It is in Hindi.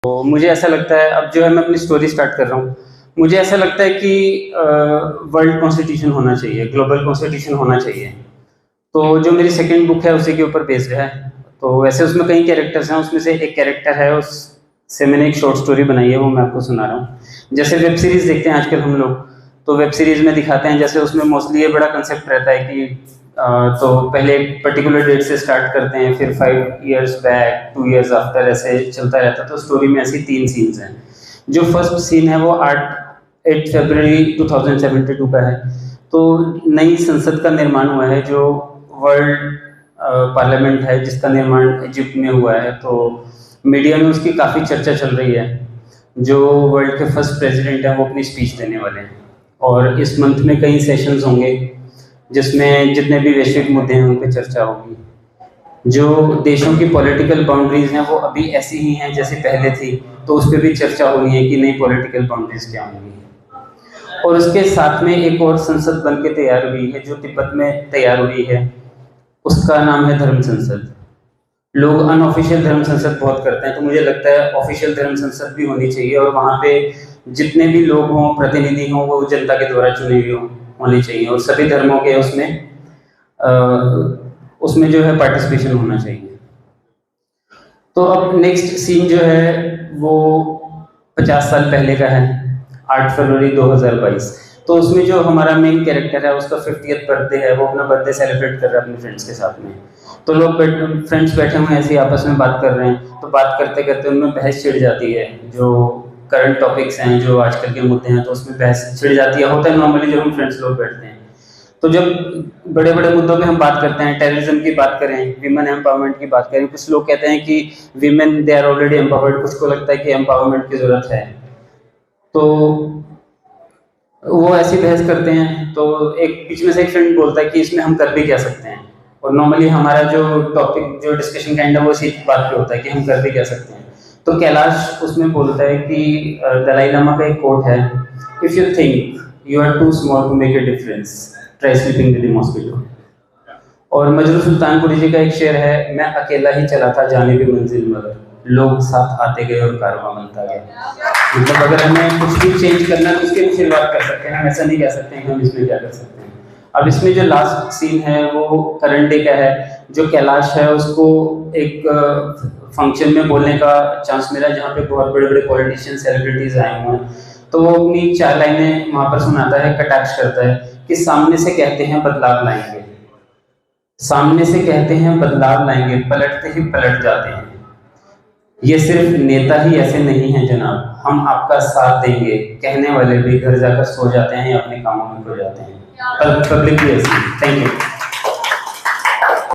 तो मुझे ऐसा लगता है, अब जो है मैं अपनी स्टोरी स्टार्ट कर रहा हूँ। मुझे ऐसा लगता है कि वर्ल्ड कॉन्स्टिट्यूशन होना चाहिए, ग्लोबल कॉन्स्टिट्यूशन होना चाहिए। तो जो मेरी सेकंड बुक है उसी के ऊपर बेस्ड है। तो वैसे उसमें कई कैरेक्टर्स हैं, उसमें से एक कैरेक्टर है, उससे मैंने एक शॉर्ट स्टोरी बनाई है, वो मैं आपको सुना रहा हूँ। जैसे वेब सीरीज देखते हैं आजकल हम लोग, तो वेब सीरीज में दिखाते हैं, जैसे उसमें मोस्टली ये बड़ा कंसेप्ट रहता है कि तो पहले एक पर्टिकुलर डेट से स्टार्ट करते हैं, फिर 5 इयर्स बैक, 2 इयर्स आफ्टर, ऐसे चलता रहता है। तो स्टोरी में ऐसी 3 सीन्स हैं। जो फर्स्ट सीन है वो 8 फरवरी 2072 का है। तो नई संसद का निर्माण हुआ है, जो वर्ल्ड पार्लियामेंट है, जिसका निर्माण इजिप्ट में हुआ है। तो मीडिया में उसकी काफ़ी चर्चा चल रही है। जो वर्ल्ड के फर्स्ट प्रेसिडेंट हैं वो अपनी स्पीच देने वाले हैं, और इस मंथ में कई सेशंस होंगे जिसमें जितने भी वैश्विक मुद्दे हैं उन पर चर्चा होगी। जो देशों की पॉलिटिकल बाउंड्रीज हैं वो अभी ऐसी ही हैं जैसे पहले थी, तो उस पर भी चर्चा होनी है कि नई पॉलिटिकल बाउंड्रीज क्या होंगी। और उसके साथ में एक और संसद बन के तैयार हुई है, जो तिब्बत में तैयार हुई है, उसका नाम है धर्म संसद। लोग अनऑफिशियल धर्म संसद बहुत करते हैं, तो मुझे लगता है ऑफिशियल धर्म संसद भी होनी चाहिए, और वहाँ पे जितने भी लोग हों, प्रतिनिधि हों, वो जनता के द्वारा चुने हुए होने चाहिए, और सभी धर्मों के उसमें जो है पार्टिसिपेशन होना चाहिए। तो अब नेक्स्ट सीन जो है वो 50 साल पहले का है, 8 फरवरी 2022। तो उसमें जो हमारा मेन कैरेक्टर है उसका 50th बर्थडे है, वो अपना बर्थडे सेलिब्रेट कर रहा है अपने फ्रेंड्स के साथ में। तो लोग फ्रेंड्स बैठे हुए ऐसे ही आपस में बात कर रहे हैं, तो बात करते करते उनमें बहस छिड़ जाती है। जो करंट टॉपिक्स हैं, जो आजकल के मुद्दे हैं, तो उसमें बहस छिड़ जाती है। होता है नॉर्मली जब हम फ्रेंड्स लोग बैठते हैं, तो जब बड़े बड़े मुद्दों पे हम बात करते हैं, टेररिज्म की बात करें, विमेन एम्पावरमेंट की बात करें, कुछ लोग कहते हैं कि women they are already empowered, कुछ को लगता है कि एम्पावरमेंट की जरूरत है। तो वो ऐसी बहस करते हैं, तो एक बीच में से एक फ्रेंड बोलता है कि इसमें हम कर भी क्या सकते हैं। और नॉर्मली हमारा जो टॉपिक, जो डिस्कशन काइंड है, वो इसी बात पे होता है कि हम कर भी क्या सकते हैं। तो कैलाश उसमें बोलता है कि दलाई लामा का एक कोट है, if you think you are too small to make a difference, try sleeping with the mosquito. और मजरू सुल्तानपुरी जी का एक शेर है, मैं अकेला ही चला था जाने की मंजिल मगर लोग साथ आते गए और कारवां बनता गया। मतलब अगर हमें कुछ भी चेंज करना है तो उसके भी शुरुआत कर सकते हैं, हम ऐसा नहीं कह सकते हैं कि हम इसमें क्या कर सकते हैं। अब इसमें जो लास्ट सीन है वो करंट डे का है। जो कैलाश है उसको एक फंक्शन में बोलने का चांस मिला, जहाँ पे बहुत बड़े बड़े पॉलिटिशियन, सेलिब्रिटीज आए हुए हैं। तो वो अपनी 4 लाइनें वहाँ पर सुनाता है, कटाक्ष करता है कि सामने से कहते हैं बदलाव लाएंगे, सामने से कहते हैं बदलाव लाएंगे, पलटते ही पलट जाते हैं। ये सिर्फ नेता ही ऐसे नहीं हैं जनाब, हम आपका साथ देंगे कहने वाले भी घर जाकर सो जाते हैं या अपने कामों में खो जाते हैं। पब्लिक भी ऐसी। Thank you.